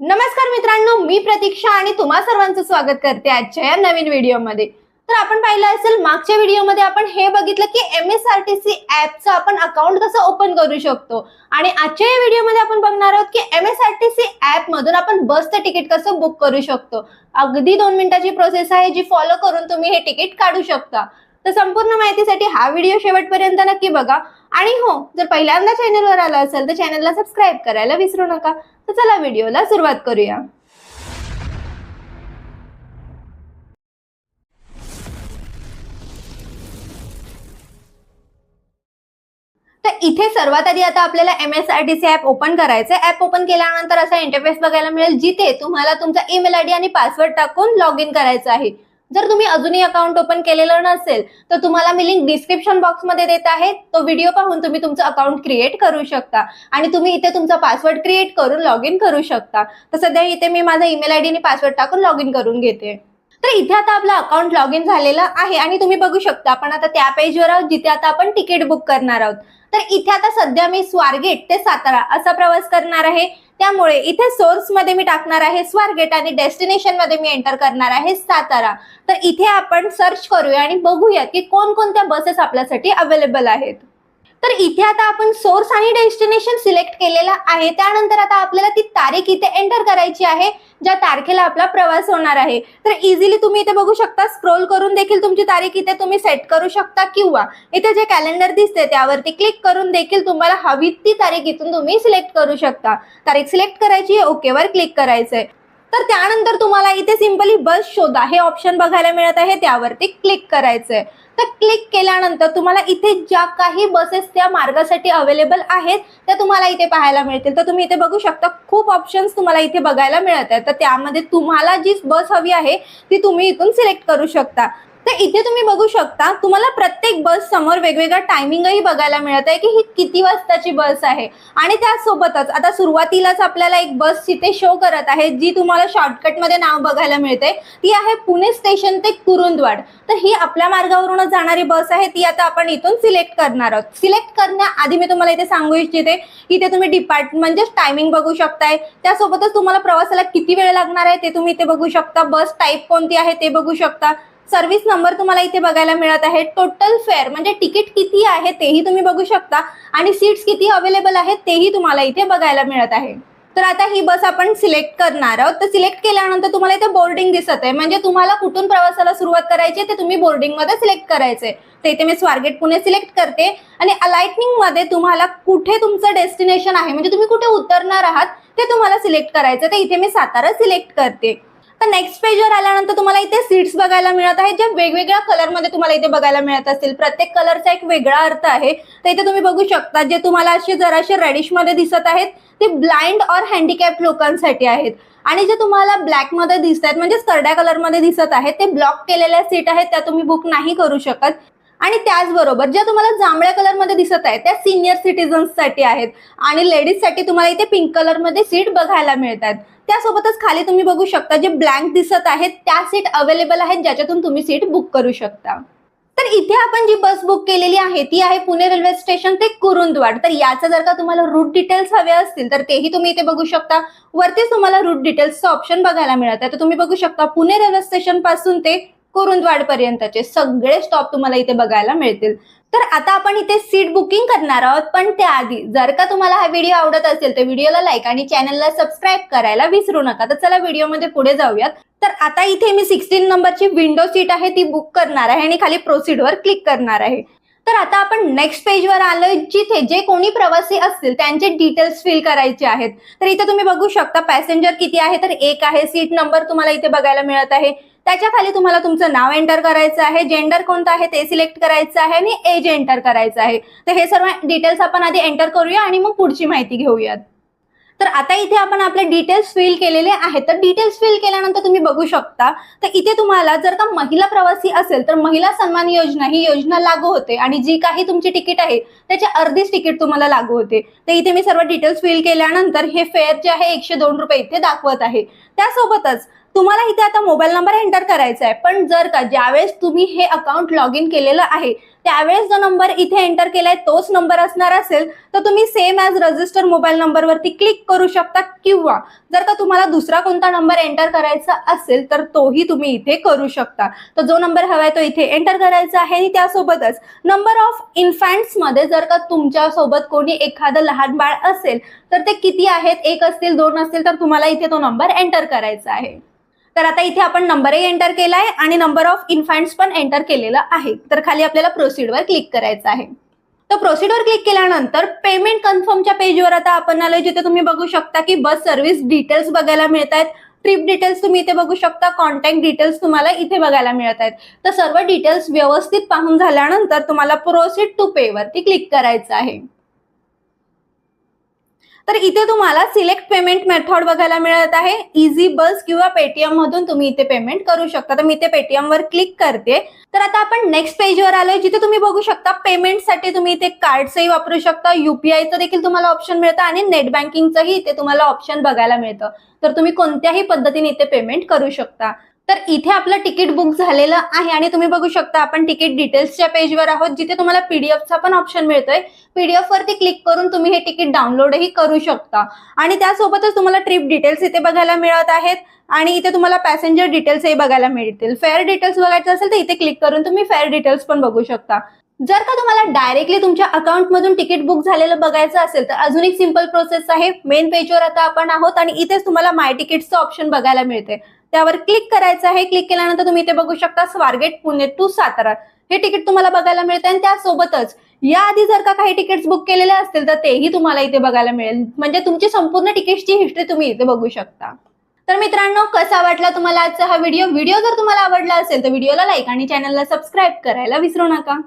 नमस्कार मित्रांनो, मी प्रतीक्षा आणि तुम्हा सर्वांचं स्वागत करते आजच्या या नवीन व्हिडिओमध्ये। तर आपण पाहिलं असेल मागच्या व्हिडिओमध्ये आपण हे बघितलं की MSRTC ॲपचं आपण अकाउंट कसं ओपन करू शकतो आणि आजच्या या व्हिडिओमध्ये आपण बघणार आहोत की MSRTC ॲप मधून आपण बसचं तिकीट कसं बुक करू शकतो। अगदी 2 मिनिटाची प्रोसेस आहे जी फॉलो करून तुम्ही हे तिकीट काढू शकता। तर संपूर्ण माहितीसाठी हा व्हिडिओ शेवटपर्यंत नक्की बघा आणि हो, जर पहिल्यांदा चॅनलवर आला असेल तर चॅनलला सबस्क्राइब करायला विसरू नका। तर चला व्हिडिओला सुरुवात करूया। तर इथे सर्वात आधी आता आपल्याला MSRTC ॲप ओपन करायचं आहे। ॲप ओपन केल्यानंतर असा इंटरफेस बघायला मिळेल जिथे तुम्हाला तुमचा ईमेल आयडी आणि पासवर्ड टाकून लॉग इन करायचं आहे। जर तुम्ही अजूनही अकाउंट ओपन केलेलं नसेल तर तुम्हाला मी लिंक डिस्क्रिप्शन बॉक्स मध्ये देत आहे, तो व्हिडिओ पाहून तुम्ही तुमचं अकाउंट क्रिएट करू शकता आणि तुम्ही इथे तुमचा पासवर्ड क्रिएट करून लॉग इन करू शकता। तर सध्या इथे मी माझा ईमेल आयडी आणि पासवर्ड टाकून लॉग इन करून घेते। तर इथे आता आपलं अकाउंट लॉग इन झालेलं आहे आणि तुम्ही बघू शकता आपण आता त्या पेजवर आहोत जिथे आता आपण तिकीट बुक करणार आहोत। तर इथे आता सध्या मी स्वारगेट ते सातारा असा प्रवास करणार आहे, त्यामुळे इथे सोर्स मध्ये मी टाकणार आहे स्वारगेट आणि डेस्टिनेशन मध्ये मी एंटर करणार आहे सातारा। तर इथे आपण सर्च करूया आणि बघूया की कोणकोणत्या बसेस आपल्यासाठी अवेलेबल आहेत। तर इथे आता आपण सोर्स आणि डेस्टिनेशन सिलेक्ट केलेला आहे, त्यानंतर आता आपल्याला ती तारीख इथे एंटर करायची आहे ज्या तारखेला आपला प्रवास होणार आहे। तर इझिली तुम्ही इथे बघू शकता, स्क्रोल करून देखील तुमची तारीख इथे तुम्ही सेट करू शकता किंवा इथे जे कॅलेंडर दिसते त्यावरती क्लिक करून देखील तुम्हाला हवी ती तारीख इथून तुम्ही सिलेक्ट करू शकता। तारीख सिलेक्ट करायची आहे, ओके वर क्लिक करायचंय। तर त्यानंतर तुम्हाला इथे सिंपली बस शोधा हे ऑप्शन बघायला मिळत आहे, त्यावरती क्लिक करायचंय। तर क्लिक केल्यानंतर तुम्हाला इथे ज्या काही बसेस त्या मार्गासाठी अवेलेबल आहेत त्या तुम्हाला इथे पाहायला मिळतील। तर तुम्ही इथे बघू शकता खूप ऑप्शन्स तुम्हाला इथे बघायला मिळत आहेत। तर त्यामध्ये तुम्हाला जी बस हवी आहे ती तुम्ही इथून सिलेक्ट करू शकता। तर इथे तुम्ही बघू शकता तुम्हाला प्रत्येक बस समोर वेगवेगळा टायमिंगही बघायला मिळत आहे की ही किती वाजताची बस आहे आणि त्यासोबतच आता सुरुवातीलाच आपल्याला एक बस इथे शो करत आहे जी तुम्हाला शॉर्टकट मध्ये नाव बघायला मिळते, ती आहे पुणे स्टेशन ते कुरुंदवाड। तर ही आपल्या मार्गावरूनच जाणारी बस आहे, ती आता आपण इथून सिलेक्ट करणार आहोत। सिलेक्ट करण्याआधी मी तुम्हाला इथे सांगू इच्छिते इथे तुम्ही डिपार्टमेंट म्हणजे टायमिंग बघू शकताय, त्यासोबतच तुम्हाला प्रवासाला किती वेळ लागणार आहे ते तुम्ही इथे बघू शकता, बस टाईप कोणती आहे ते बघू शकता, सर्व्हिस नंबर तुम्हाला इथे बघायला मिळत आहे, टोटल फेअर म्हणजे तिकीट किती आहे तेही तुम्ही बघू शकता आणि सीट्स किती अवेलेबल आहेत तेही तुम्हाला इथे बघायला मिळत आहे। तर आता ही बस आपण सिलेक्ट करणार आहोत। तर सिलेक्ट केल्यानंतर तुम्हाला इथे बोर्डिंग दिसत आहे, म्हणजे तुम्हाला कुठून प्रवासाला सुरुवात करायची ते तुम्ही बोर्डिंग मध्ये सिलेक्ट करायचे। तर इथे मी स्वारगेट पुणे सिलेक्ट करते आणि अलाइटनिंग मध्ये तुम्हाला कुठे तुमचं डेस्टिनेशन आहे म्हणजे तुम्ही कुठे उतरणार आहात ते तुम्हाला सिलेक्ट करायचं। तर इथे मी सातारा सिलेक्ट करते। तर नेक्स्ट पेजवर आल्यानंतर तुम्हाला इथे सीट्स बघायला मिळत आहेत ज्या वेगवेगळ्या कलरमध्ये तुम्हाला इथे बघायला मिळत असतील, प्रत्येक कलरचा एक वेगळा अर्थ आहे। तर इथे तुम्ही बघू शकता जे तुम्हाला असे जराशे रेडिश मध्ये दिसत आहेत ते ब्लाइंड और हँडिकॅप लोकांसाठी आहेत आणि जे तुम्हाला ब्लॅक मध्ये दिसत आहेत म्हणजे करड्या कलर मध्ये दिसत आहेत ते ब्लॉक केलेल्या सीट आहेत, त्या तुम्ही बुक नाही करू शकत। आणि त्याचबरोबर ज्या तुम्हाला जांभळ्या कलर मध्ये दिसत आहेत त्या सिनियर सिटीजन्स साठी आहेत आणि लेडीज साठी तुम्हाला इथे पिंक कलर मध्ये सीट बघायला मिळतात। त्यासोबतच खाली तुम्ही बघू शकता जे ब्लँक दिसत आहेत त्या सीट अवेलेबल आहेत ज्याच्यातून तुम्ही सीट बुक करू शकता। तर इथे आपण जी बस बुक केलेली आहे ती आहे पुणे रेल्वे स्टेशन ते कुरुंदवाड। तर याचं जर का तुम्हाला रूट डिटेल्स हवे असतील तर तेही तुम्ही इथे बघू शकता, वरतीच तुम्हाला रूट डिटेल्सचं ऑप्शन बघायला मिळत आहे। तर तुम्ही बघू शकता पुणे रेल्वे स्टेशन पासून ते कुरुंदवाड पर्यंतचे सगळे स्टॉप तुम्हाला इथे बघायला मिळतील। तर आता आपण इथे सीट बुकिंग करणार आहोत, पण त्याआधी जर का तुम्हाला हा व्हिडिओ आवडत असेल तर व्हिडिओला लाईक आणि चॅनलला सबस्क्राइब करायला विसरू नका। तर चला व्हिडिओमध्ये पुढे जाऊयात। तर आता इथे मी 16 नंबरची विंडो सीट आहे ती बुक करणार आहे आणि खाली प्रोसीड वर क्लिक करणार आहे। तर आता आपण नेक्स्ट पेजवर आलोय जिथे जे कोणी प्रवासी असतील त्यांचे डिटेल्स फिल करायचे आहेत। तर इथे तुम्ही बघू शकता पॅसेंजर किती आहे तर 1 आहे, सीट नंबर तुम्हाला इथे बघायला मिळत आहे, त्याच्या खाली तुम्हाला तुमचं नाव एंटर करायचं आहे, जेंडर कोणतं आहे ते सिलेक्ट करायचं आहे आणि एज एंटर करायचं आहे। तर हे सर्व डिटेल्स आपण आधी एंटर करूया आणि मग पुढची माहिती घेऊयात। तर आता इथे आपण आपले डिटेल्स फिल केलेले आहेत। तर डिटेल्स फिल केल्यानंतर तुम्ही बघू शकता तर इथे तुम्हाला जर का महिला प्रवासी असेल तर महिला सन्मान योजना ही योजना लागू होते आणि जी काही तुमची तिकीट आहे त्याची अर्धीच तिकीट तुम्हाला लागू होते। तर इथे मी सर्व डिटेल्स फिल केल्यानंतर हे फेअर जे आहे 102 रुपये इथे दाखवत आहे। त्यासोबतच तुम्हाला इथे आता मोबाईल नंबर एंटर करायचा आहे, पण जर का ज्यावेळेस तुम्ही हे अकाउंट लॉग इन केलेलं आहे त्यावेळेस जो नंबर इथे एंटर केलाय तोच नंबर असणार असेल तर तुम्ही सेम ॲज रजिस्टर मोबाईल नंबरवरती क्लिक करू शकता, किंवा जर का तुम्हाला दुसरा कोणता नंबर एंटर करायचा असेल तर तोही तुम्ही इथे करू शकता. तर जो नंबर हवाय तो इथे एंटर करायचा आहे. आणि त्यासोबतच नंबर ऑफ इन्फॅन्ट्स मध्ये जर का तुमच्या सोबत कोणी एखादं लहान बाळ असेल तर ते किती आहेत, 1 असतील 2 असतील तर तुम्हाला इथे तो नंबर एंटर करायचा आहे. तर आता इथे आपण नंबरही एंटर केलाय आणि नंबर ऑफ इन्फॅन्ट्स पण एंटर केलेलं आहे. तर खाली आपल्याला प्रोसीडवर क्लिक करायचं आहे. तर प्रोसीडवर क्लिक केल्यानंतर पेमेंट कन्फर्मच्या पेजवर आता आपण आलोय, जिथे तुम्ही बघू शकता की बस सर्व्हिस डिटेल्स बघायला मिळत आहेत. ट्रिप डिटेल्स तुम्ही इथे बघू शकता, कॉन्टॅक्ट डिटेल्स तुम्हाला इथे बघायला मिळत आहेत. तर सर्व डिटेल्स व्यवस्थित पाहून झाल्यानंतर तुम्हाला प्रोसीड टू पे वरती क्लिक करायचं आहे. तर इथे तुम्हाला सिलेक्ट पेमेंट मेथड बघायला मिळत आहे. इझी बस किंवा पेटीएम मधून तुम्ही इथे पेमेंट करू शकता. तर मी इथे पेटीएम वर क्लिक करते. तर आता आपण नेक्स्ट पेजवर आलोय, जिथे तुम्ही बघू शकता पेमेंटसाठी तुम्ही इथे कार्डचंही वापरू शकता, युपीआयचं देखील तुम्हाला ऑप्शन मिळतं आणि नेट बँकिंगचंही इथे तुम्हाला ऑप्शन बघायला मिळतं. तर तुम्ही कोणत्याही पद्धतीने इथे पेमेंट करू शकता. तर इथे आपलं तिकीट बुक झालेलं आहे आणि तुम्ही बघू शकता आपण तिकीट डिटेल्सच्या पेजवर आहोत, जिथे तुम्हाला पीडीएफचा पण ऑप्शन मिळतोय. पीडीएफ वरती क्लिक करून तुम्ही हे तिकीट डाउनलोडही करू शकता. आणि त्यासोबतच तुम्हाला ट्रिप डिटेल्स इथे बघायला मिळत आहेत आणि इथे तुम्हाला पॅसेंजर डिटेल्सही बघायला मिळतील. फेअर डिटेल्स बघायचं असेल तर इथे क्लिक करून तुम्ही फेअर डिटेल्स पण बघू शकता. जर का तुम्हाला डायरेक्टली तुमच्या अकाउंटमधून तिकीट बुक झालेलं बघायचं असेल तर अजून एक सिंपल प्रोसेस आहे. मेन पेजवर आता आपण आहोत आणि इथेच तुम्हाला माय तिकीट्सचं ऑप्शन बघायला मिळते. त्यावर क्लिक करायचं आहे. क्लिक केल्यानंतर तुम्ही इथे बघू शकता स्वारगेट पुणे टू सातारा हे तिकीट तुम्हाला बघायला मिळते. आणि त्यासोबतच याआधी जर का काही तिकीट्स बुक केलेले असतील तर तेही तुम्हाला इथे बघायला मिळेल. म्हणजे तुमची संपूर्ण तिकीट्सची हिस्ट्री तुम्ही इथे बघू शकता. तर मित्रांनो, कसा वाटला तुम्हाला आजचा हा व्हिडिओ जर तुम्हाला आवडला असेल तर व्हिडिओला लाईक आणि चॅनलला सबस्क्राईब करायला विसरू नका.